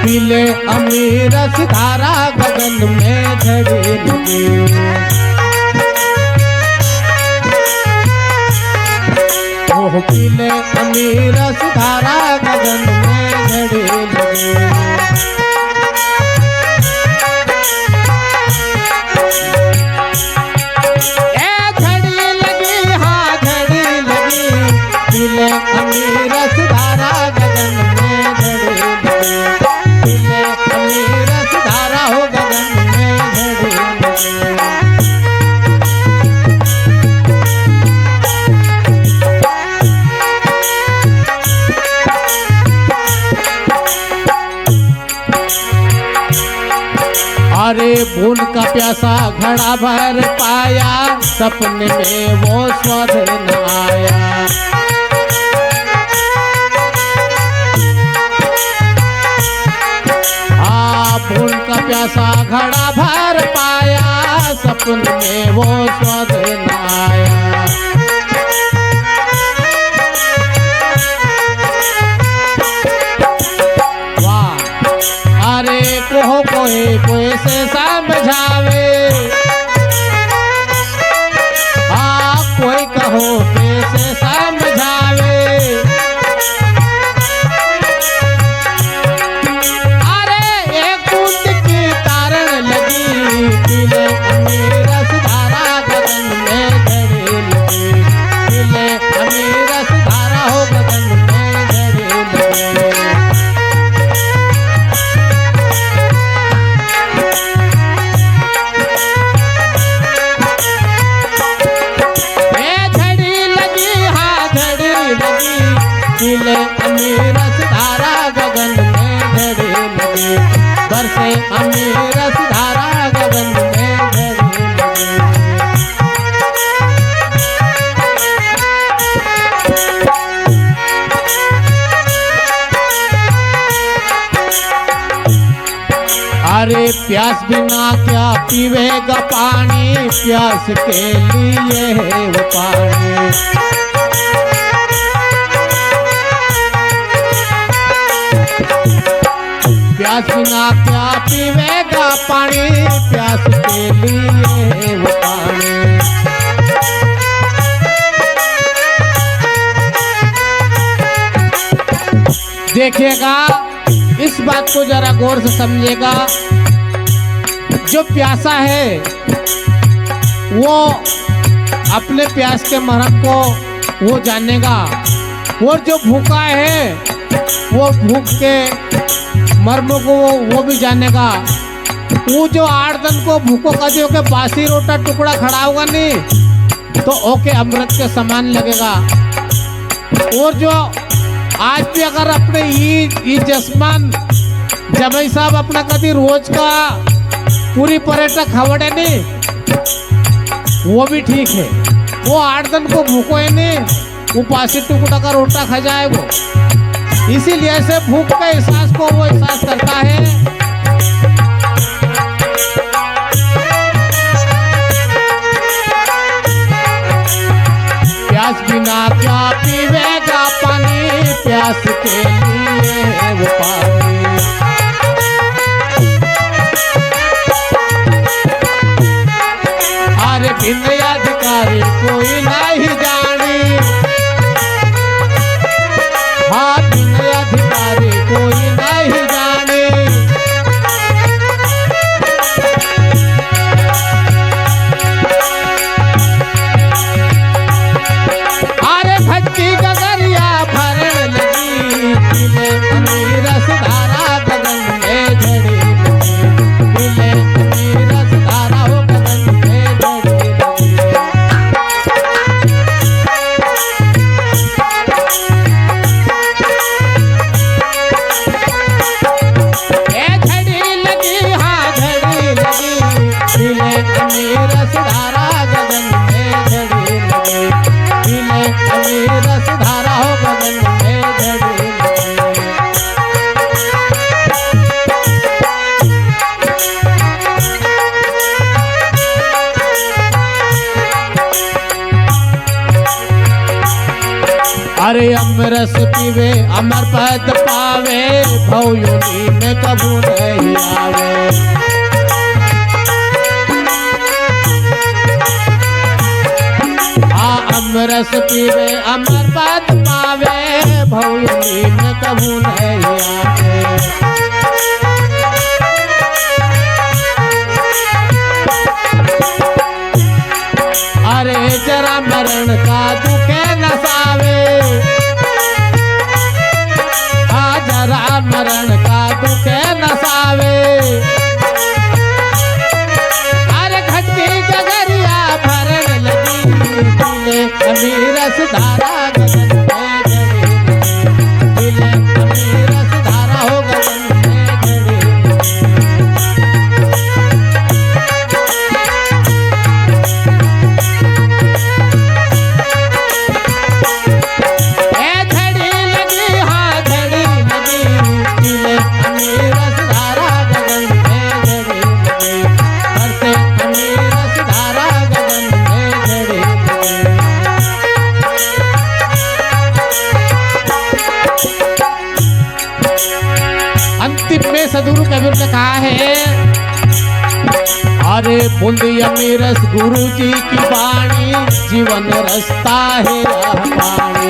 पीले अमीरस धारा गगन में झड़ी लगी। ओह पीले अमीरस धारा गगन में झड़ी लगी। ए झड़ी लगी, हाँ झड़ी लगी, पीले अमीरस धारा गगन में झड़ी लगी। अमीरस धारा हो गगन में झड़ी लगी। अरे भूल का प्यासा घड़ा भर पाया, सपने में वो स्वाद न आया। भूल का प्यासा घड़ा भर पाया, सपन में वो स्वाद न आया। वाह अरे कोहो कोई से समझावे, कोई कहो कैसे समझावे। पीले अमीरस धारा गगन में झड़ी लगी। पीले अमीरस धारा हो गगन में झड़ी लगी। झड़ी लगी, हाँ झड़ी लगी, पीले अमीरस धारा गगन में झड़ी लगी। बरसे अमीरस धारा गगन में झड़ी लगी। अरे प्यास बिना क्या पीवेगा पानी, प्यास के लिए है वो पानी। प्यास बिना क्या पीवेगा पानी, प्यास के लिए वो पानी। देखिएगा, इस बात को जरा गौर से समझिएगा। जो प्यासा है वो अपने प्यास के मरहम को वो जानेगा, और जो भूखा है वो भूख के मर्म को वो भी जानेगा। वो जो 8 दिन को भूखों का जो के बासी रोटा टुकड़ा खड़ा होगा नहीं तो ओके अमृत के समान लगेगा। और जो आज भी अगर अपने ये जसमान जब साहब अपना कभी रोज का पूरी पर्यटक खवड़े नहीं, वो भी ठीक है। वो 8 दिन को भूखो है नहीं, वो बासी टुकड़ा का रोटा खा जाए वो। इसीलिए से भूख के एहसास को वो एहसास करता है। प्यास बिना क्या पीवेगा पानी, प्यास के लिए है वो पानी। अरे बिन अधिकारी कोई नहीं जानी, हाँ बिन अधिकारी कोई नहीं जाने। अरे भटकी गगरिया भरण लगी, पीले अमीरस धारा गगन में झड़ी लगी। पीले अमीरस धारा हो गगन में झड़ी लगी। पीले अमीरस धारा गगन में झड़ी लगी। पीले अमीर रस धारा हो गगन में झड़ी। अरे अमरस पीवे अमर पद पावे, भव योनि में कबू नहीं आवे। अमरस पीवे अमर पद पावे, भव योनि में कबू नहीं आवे। अरे जरा मरण का दुखे नसावे, जरा मरण का दुखे नसावे। अरे घटी गगरिया भरन लगी, दिले अमीर रस धारा गगन में झड़ी। दिले अमीर रस धारा हो गगन में झड़ी। सदगुरु कबीर ने कहा है, अरे बूंदी अमीरस गुरु जी की वाणी, जीवन रस्ता है राह पानी।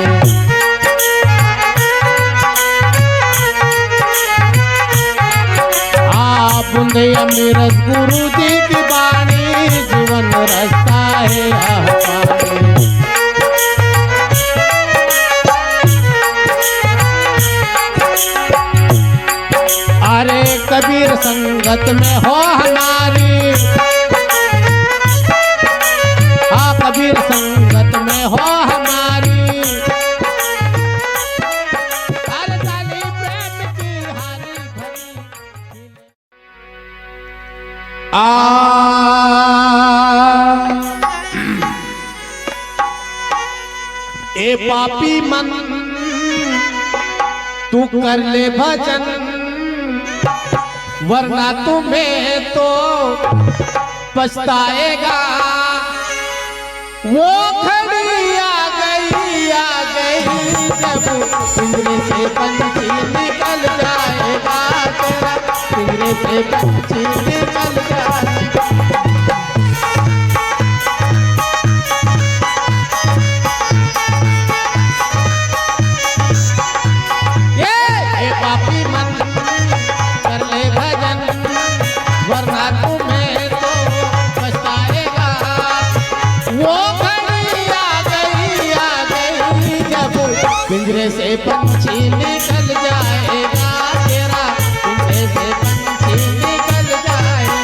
बूंदी अमीरस गुरु जी की वाणी, जीवन रस्ता है राह पानी। अरे कबीर संगत में हो हमारी, हाँ कबीर संगत में हो हमारी। हर ताली प्रेम की हारी भरी। ए पापी मन तू कर ले भजन, वरना तुम्हें तो पछताएगा। वो घड़ी आ गई जब पिंजरे से पंछी निकल जाएगा तेरा, पिंजरे से पंछी निकल जाएगा। ये पापी मन कर ले भजन, वरना तुम्हें तो पछताएगा। वो घड़ी आ गई जब पिंजरे से पंछी निकल जाएगा तेरा, पिंजरे से पंछी निकल जाएगा।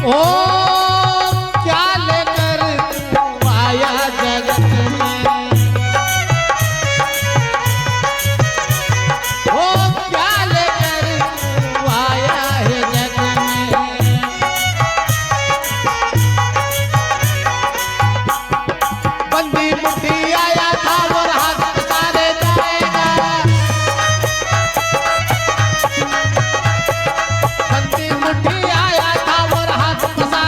ओ क्या लेकर तू आया जगत में, ओ क्या लेकर तू आया है जगत में। बंदी मुट्ठी आया था और हाथ पसारे जाएगा, बंदी मुट्ठी आया था और हाथ पसारे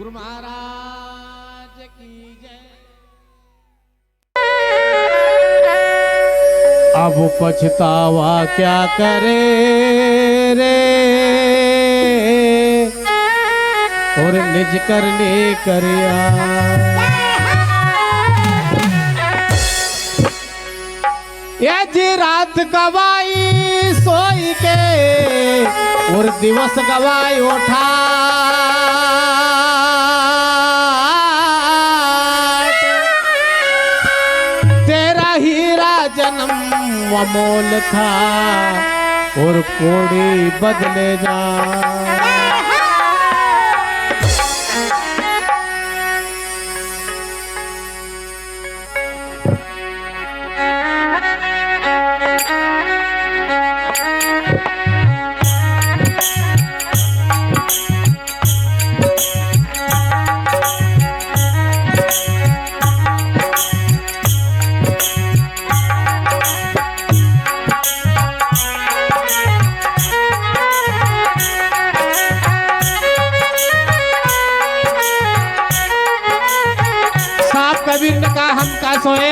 गुरु महाराज की जय। अब पछतावा क्या करे रे, और निज करने करया। ये जी रात गवाई सोई के, और दिवस गवाई उठा। तेरा हीरा जन्म अमोल था, और कोड़ी बदले जा। कबीर ने कहा हम का सोए।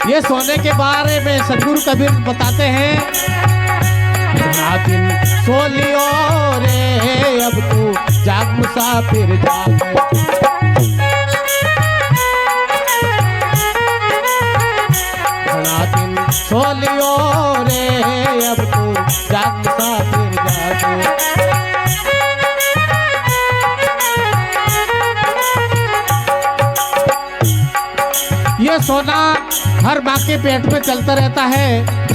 ये सोने के बारे में सदगुरु कबीर बताते हैं, दिन सो लियो रे अब तू जाग मुसाफिर जाग। दिन सो लियो रे अब तू जाग मुसाफिर जाग। ये सोना हर माँ के पेट में चलता रहता है,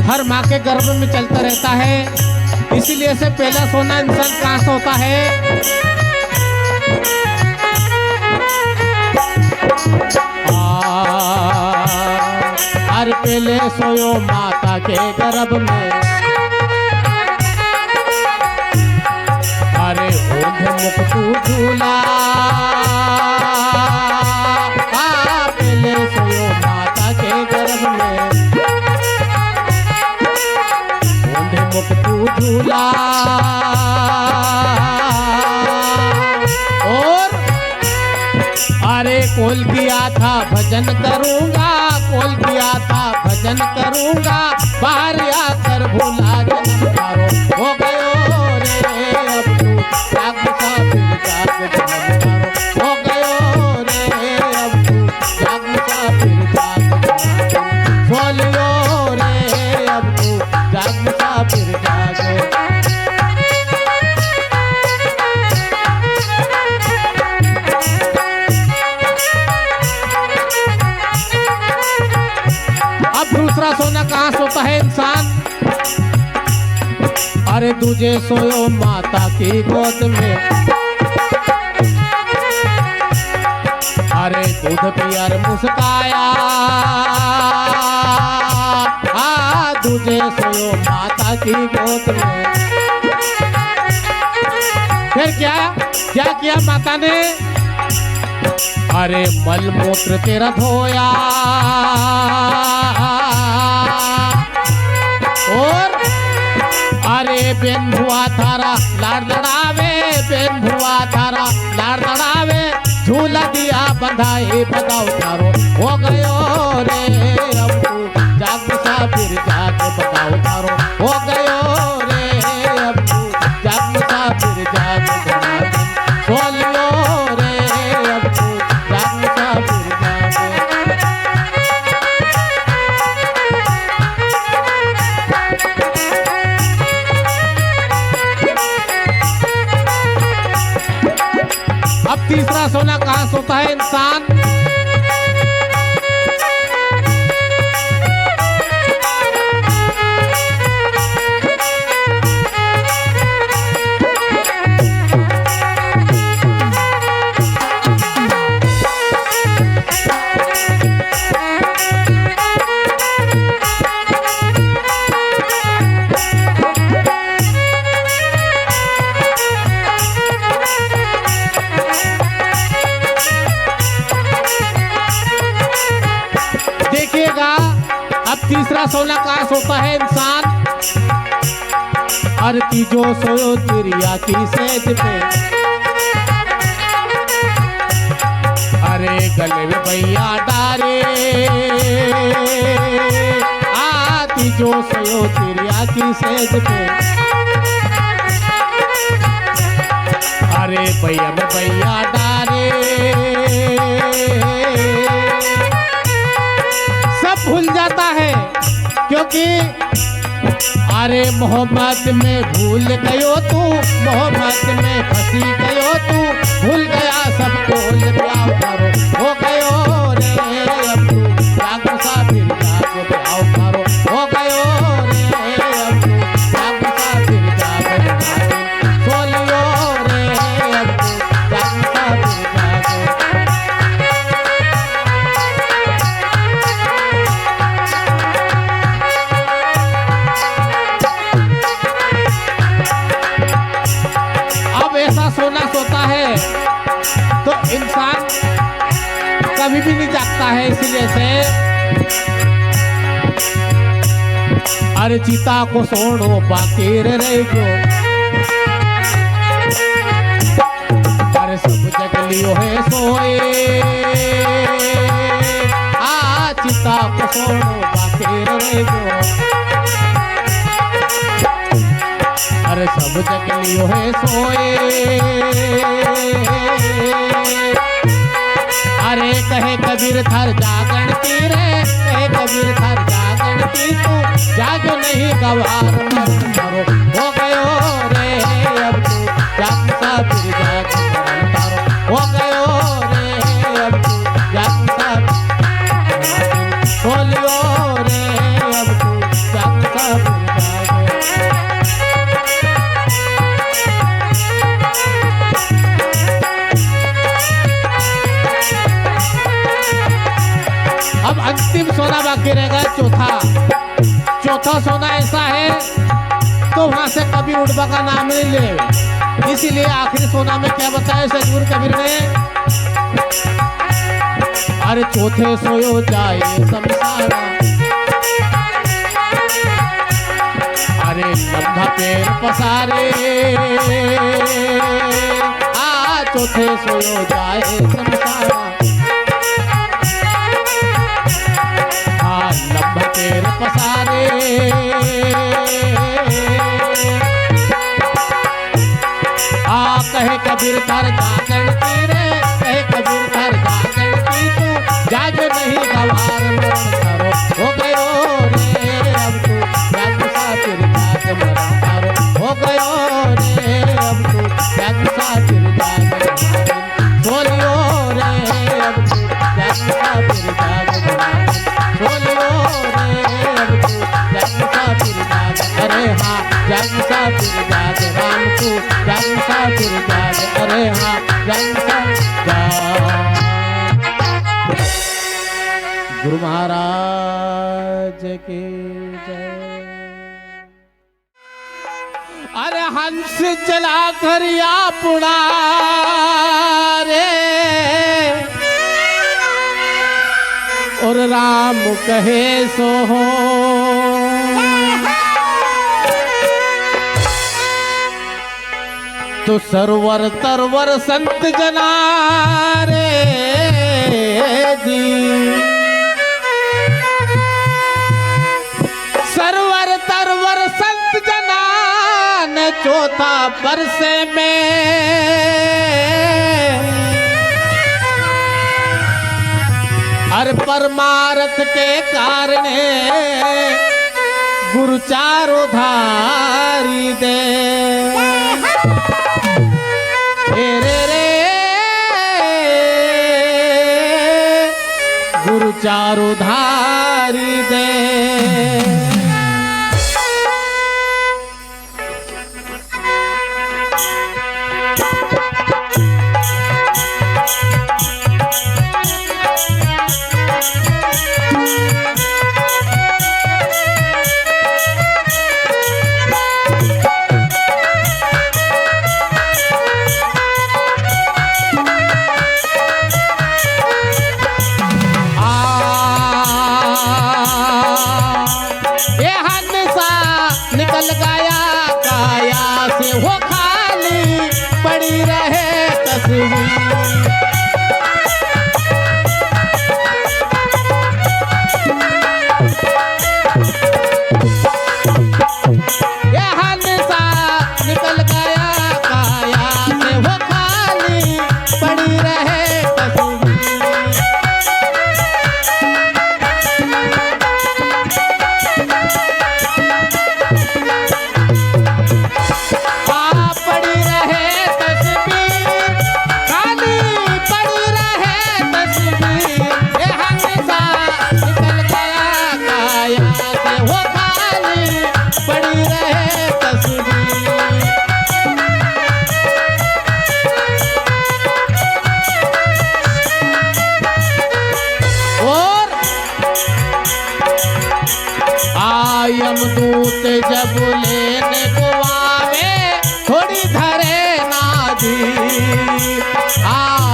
हर माँ के गर्भ में चलता रहता है। इसीलिए से पहला सोना इंसान कहाँ से होता है? हर पहले सोयो माता के गर्भ में। अरे ओढ़ मुख तू झूला, सोयो माता के गर्भ में। ओढ़ मुख तू झूला, और अरे कोल किया था भजन करूंगा, कोल किया था भजन करूंगा। बाहर आकर भूला जन्म तारो हो गयो रे अब तू जाग मुसाफिर जाग। जन्म तारो हो गयो रे अब तू जाग मुसाफिर जाग। बोलियो रे अब तू जाग मुसाफिर जाग। अब दूसरा सोना कहाँ सोता है इंसान? अरे तुझे सोयो माता की गोद में। अरे दूध पियर मुस्काया, तुझे सोयो माता की गोद में। फिर क्या किया माता ने? अरे मल मूत्र तेरा धोया, और अरे बेन भुआ थारा लाड़ लड़ावे, बेन भुआ थारा लाड़ लड़ावे। झूला दिया बंधाई बताओ तारो हो गयो रे अब तू जाग मुसाफिर जाग। बताओ तारो हो गयो रे अब तू जाग मुसाफिर जाग। बोलियो रे अब तू जाग मुसाफिर जाग। अब तीसरा सोना कहाँ सोता है इंसान? अब तीसरा सोना कहाँ सोता है इंसान? अरे तीजो सोयो तिरिया की सेज पे। गले में भैया डारे आती जो सयो तेरी आखी सेज पे अरे भैया में भैया डारे सब भूल जाता है क्योंकि अरे मोहब्बत में भूल गयो तू मोहब्बत में फंसी गयो तू भूल गया सब बोल ब्याह करो हो गयो रे अब तू जाग मुसाफिर जाग ब्याह करो हो गयो रे अब तू जाग मुसाफिर जाग सोलियो रे अब तू जाग मुसाफिर जाग सोना सोता है तो इंसान कभी भी नहीं जागता है इसलिए से अरे चिता को सोनो बाकी रह गो अरे सब जगलियो है सोए चिता को सोनो बाकी रह गो अरे सब जगलियो है सोए अरे कहे कबीर थर जागण की रे कहे कबीर थर जागण की तू जागो नहीं गवार मत करो हो गयो रे अब तू जाग मुसाफिर जाग करो हो गयो रे अब तू जाग मुसाफिर बोलियो रे अब तू जाग मुसाफिर जाग अब अंतिम सोना बाकी रहेगा चौथा सोना ऐसा है तो वहां से कभी उठवा का नाम नहीं ले इसीलिए आखिरी सोना में क्या बताया सतगुरु कबीर ने अरे चौथे सोयो जाए शमशाना अरे लंबा पैर पसारे चौथे सोयो जाए शमशाना लंबा पैर पसारे कहे कबीर थर जागण की रे कहे कबीर थर जागण की तू जाग नहीं गवार मरण करो हो गयो रे अब तू जाग मुसाफिर जाग मरण करो हो गयो रे अब तू जाग मुसाफिर जाग बोलियो रे अब तू जाग मुसाफिर जाग बोलियो रे अब तू जाग मुसाफिर जाग अरे हाँ जाग मुसाफिर जाग राम तू जाग मुसाफिर जाग अरे हाँ जाग मुसाफिर जाग गुरु महाराज की जय। अरे हंस जला कर या पुड़ा रे और राम कहे सो हो तो सरवर तरवर संत जना रे जी सरवर तरवर संत जना ने चौथा बरसे में हर परमार्थ के कारण गुरु चारो धारी दे रे रे गुरु चारो धारी दे निकल गया काया से वो खाली पड़ी रहे तस्वीर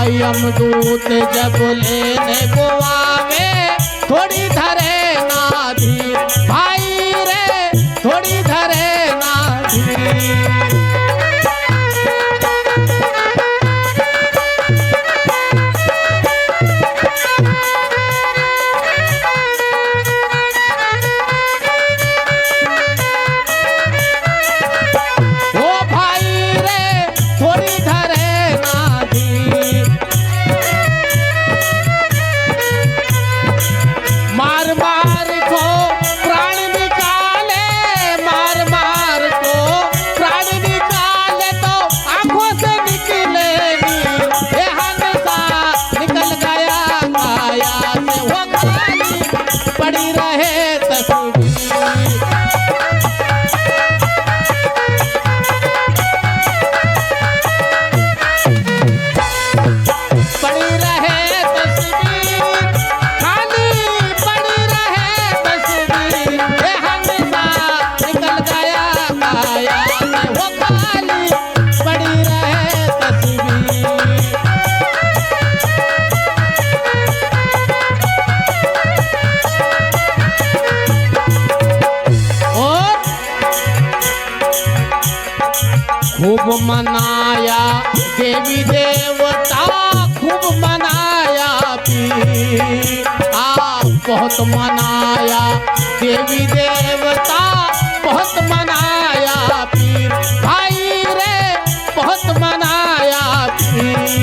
यमदूत जब लेने को आवे थोड़ी धरे ना धीर, भाई रे थोड़ी धरे ना धीर। खूब मनाया देवी देवता, खूब मनाया पीर, बहुत मनाया देवी देवता, बहुत मनाया पीर, भाई रे बहुत मनाया पीर।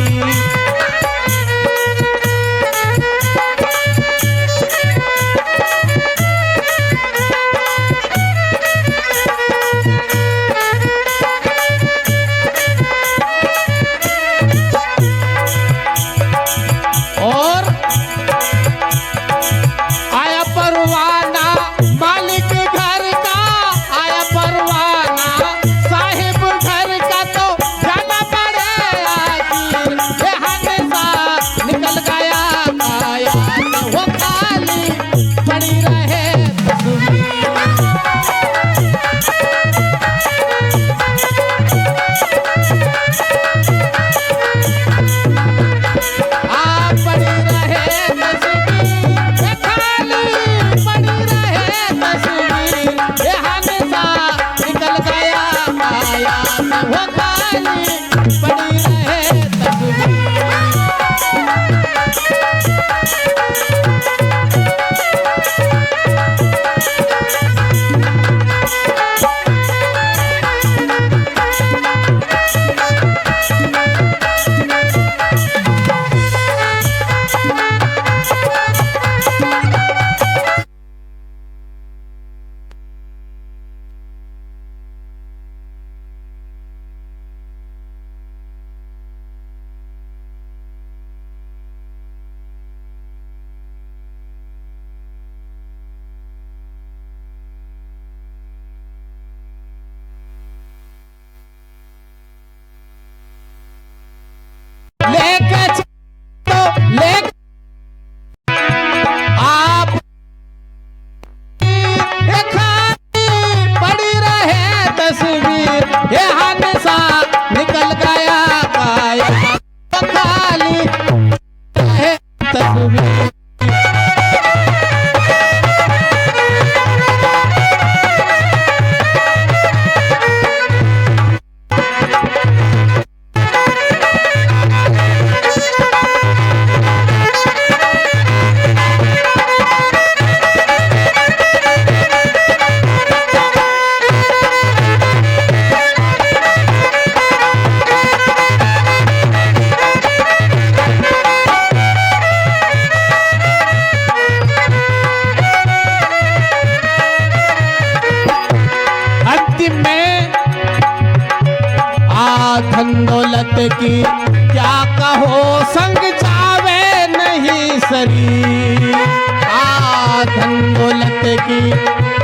धन दौलत की क्या कहो, संग जावे नहीं शरीर। धन दौलत की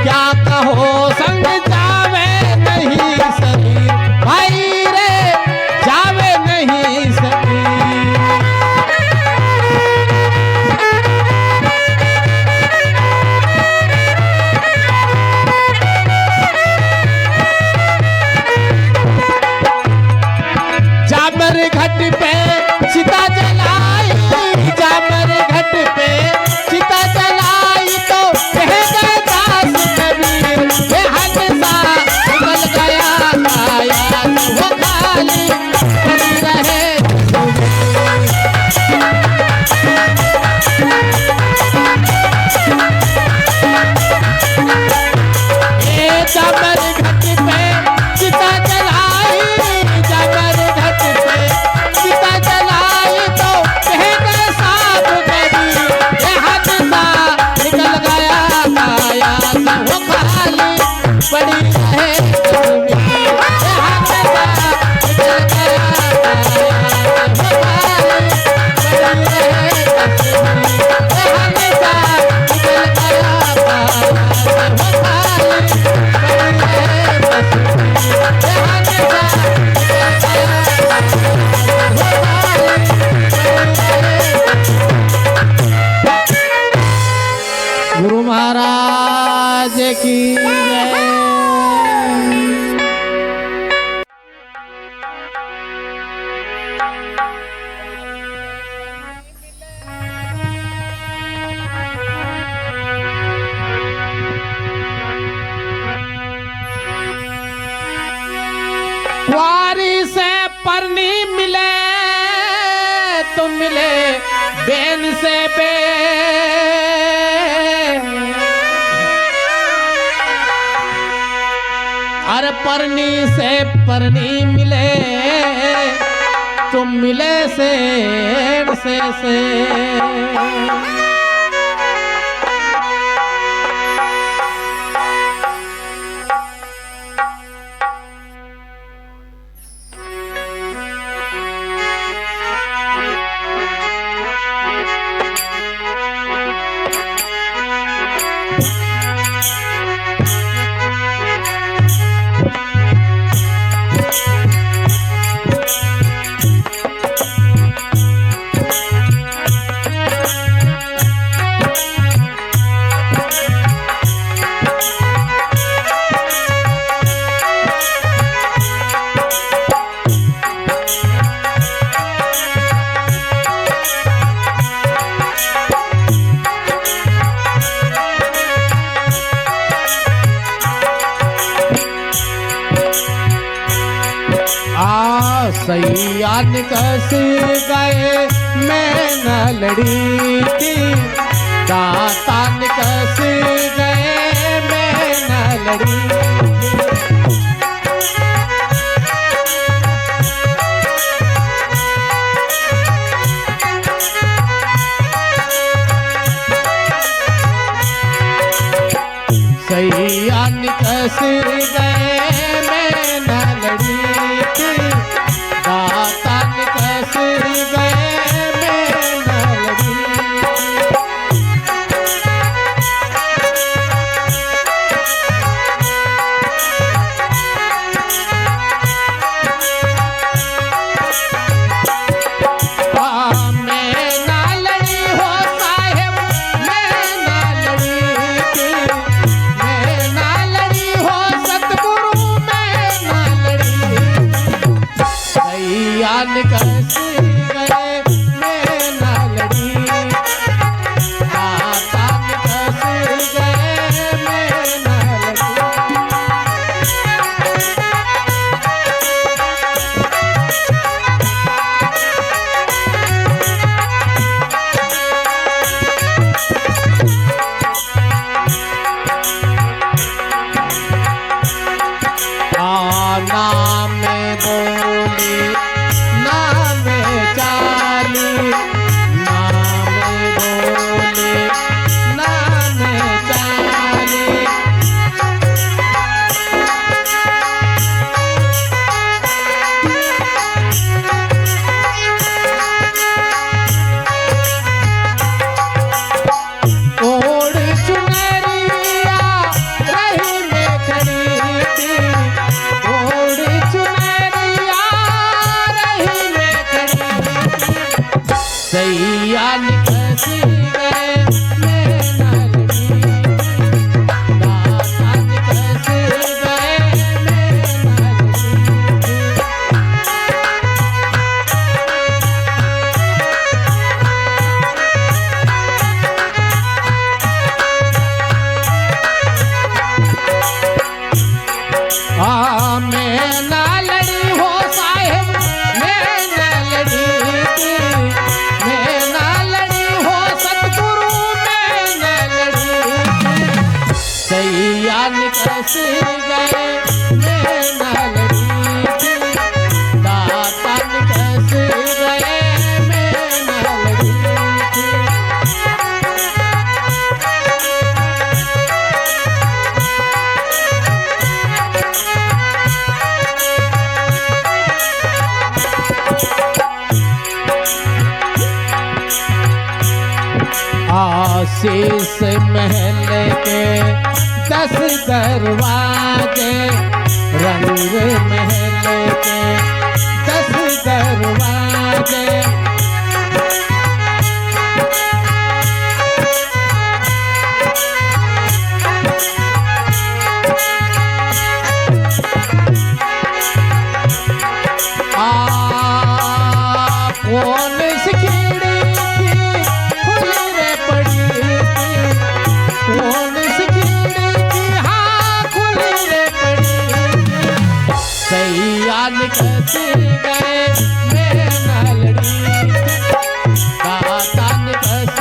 क्या कहो, संग जावे नहीं शरीर, भाई रे जावे नहीं शरीर। जाबर घाट पे सीता की जय। कुंवारी से परनी मिले तो मिले बेन से बे, अरे परनी से परनी मिले तो मिले सेठ से। सैया निकस गए मैं न लड़ी थी, दाता निकस गए मैं न लड़ी थी। सैया निकस गए मैं न लड़ी थी, दाता निकस गए मैं न लड़ी। मैं ना लड़ी हो साहेब, मैं ना लड़ी थी, मैं ना लड़ी हो सतगुरु, मैं ना लड़ी। सैया निकस गए मैं ना लड़ी, दाता निकस गए मैं ना लड़ी। नाम बोली नाम चाली, नाम बोली नाम चाली। ओढ़ चुनरिया रही में खड़ी थी, ओढ़ चुनरिया रही में खड़ी थी। सैया निकस गए मैं ना लड़ी, दाता निकस गए मैं ना लड़ी। मैं ना लड़ी हो साहेब, मैं ना लड़ी थी, मैं ना लड़ी हो सतगुरु, मैं ना लड़ी थी। सैया निकस गए मैं ना लड़ी थी, दाता निकस गए मैं ना लड़ी थी। आशीष महल के 10 दरवाजे, रंग महल के 10 दरवाजे। सी खिड़की खुली रे पड़ी थी, कौन सी खिड़की हाँ खुली रे पड़ी थी, सैया निकस गए मैं न लड़ी थी, दाता निकस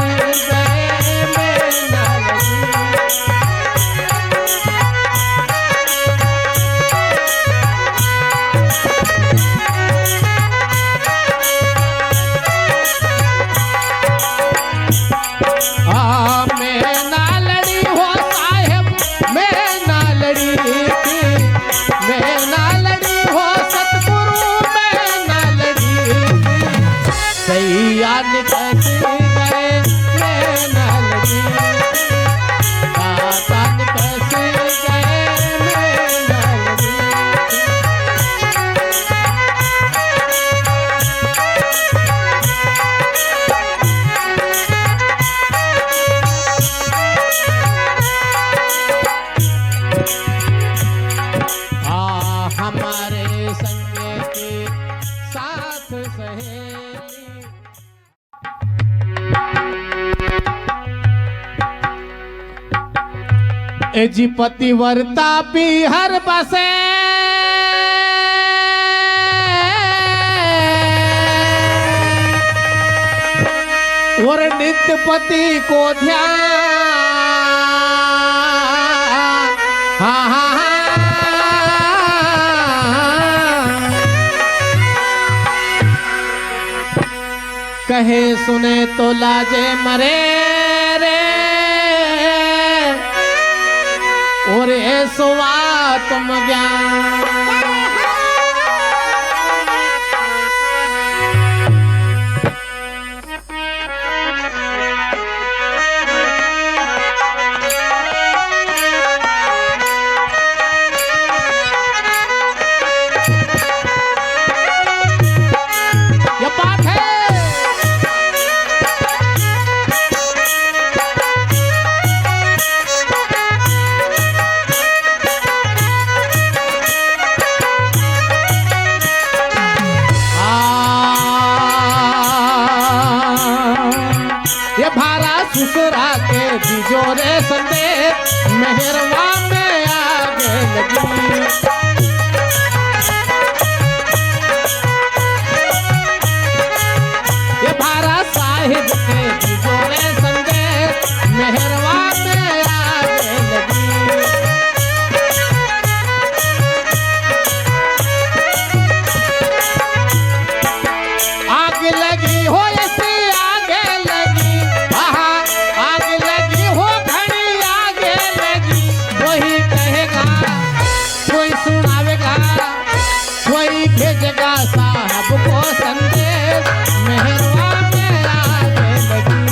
गए मैं न लड़ी। मैं ना लड़ी हो साहेब, मैं ना लड़ी थी, मैं ना लड़ी हो सतगुरु, मैं ना लड़ी थी, सैया निकस गए मैं ना लड़ी थी, दाता निकस गए मैं ना लड़ी हमारे संग के साथ सहेली। एजी पतिव्रता भी हर बसे और नित्य पति को ध्यान, हाँ हाँ हाँ कहे सुने तो लाजे मरे रे, और ऐसवा तुम ज्ञान। ये बात है ये भारा ससुरा के बिजोरे संदेश मेहरवा में आगे लगी। ये भारा साहिब के बिजोरे संदेश मेहरवा में आगे लगी। आग लगी हो ऐसी आगे लगी, आग लगी हो घड़ी आगे लगी, कोई कहेगा कोई सुनावेगा कोई भेजेगा साहब को संदेश मेहरवा में आगे लगी।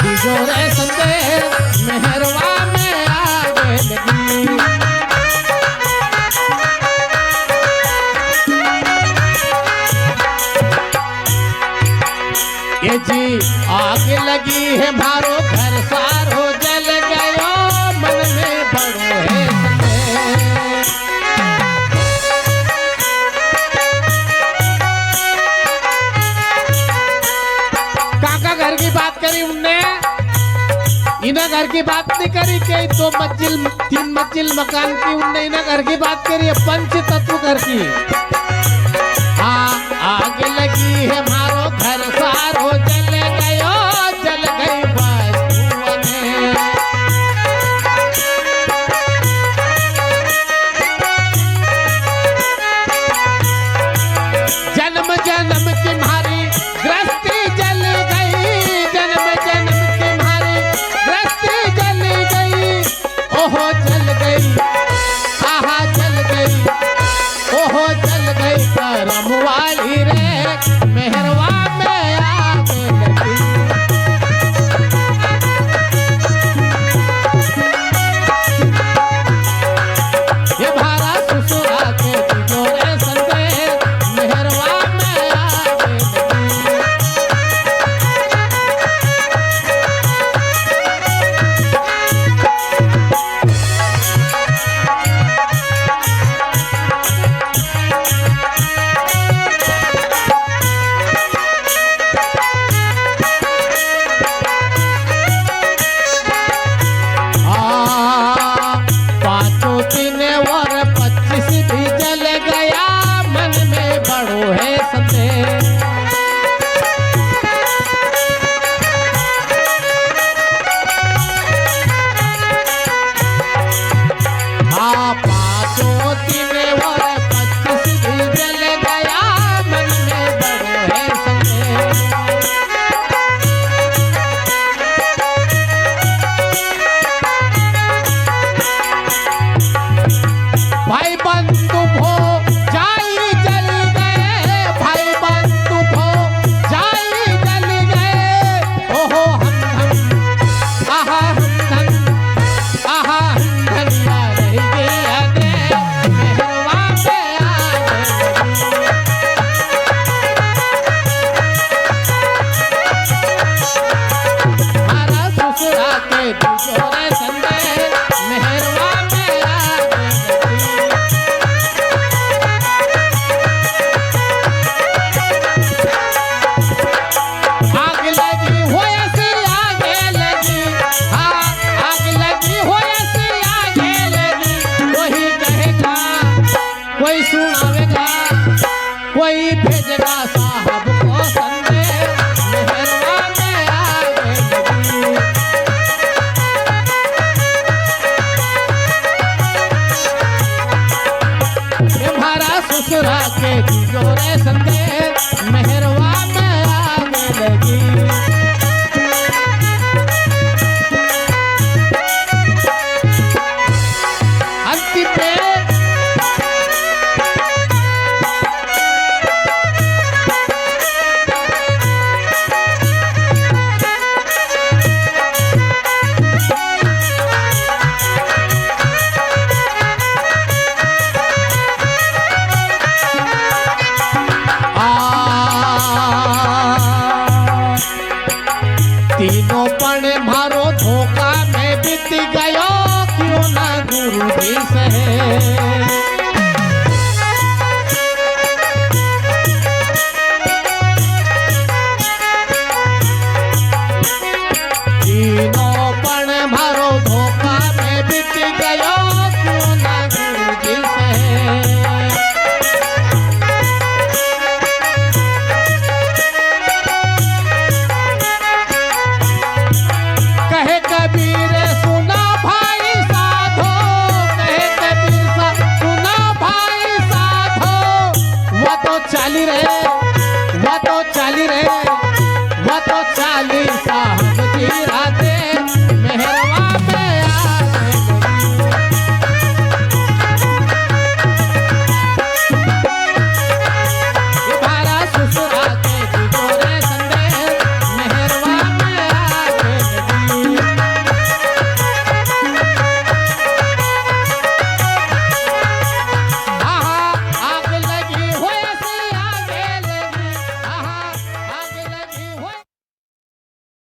बिजोरे संदेश मेहरवा में आगे लगी। ये जी आग लगी है भारो घर सारो जल गयो, मन में बड़ो है संदेह। काका घर की बात करी उनने, इन्हें घर की बात नहीं करी कि 2 मंजिल 3 मंजिल मकान की, उनने इन्हें घर की बात करी है पंच तत्व घर की। हाँ आग लगी है मारो घर सारो जल गयो, जल गई वस्तुओं में। जन्म जन्म की मारी गृहस्थी जल गई, जन्म जन्म की मारी गृहस्थी जल गई, ओहो जल गई, आहा जल गई, ओहो जल गई करम वाली रे मेहर और 25 भी जल गया, मन में बड़ो है संदेह। हाँ, 5 3 और 25 भी जल गया, मन में बड़ो है संदेह। भाई बंधु भो जाई जल गए, भाई बंधु भो जाई जल गए। ओहो हम आहा हम आहा हम धनिया रह गया दे, मेहरवा पे आ गए। हमारा ससुरा के जोरे संदेह, मेहरवा पे आ गए। आग लगी हो ऐसी आगे लगी, हाँ आग लगी हो ऐसी आगे लगी। कोई कहेगा, कोई सुनावेगा, कोई भेजेगा साहब को संदेह, मेहरवा में आगे लगी। तुम्हारा ससुरा के जोरे संदेह, मेहरवा में आगे लगी। अंतिम में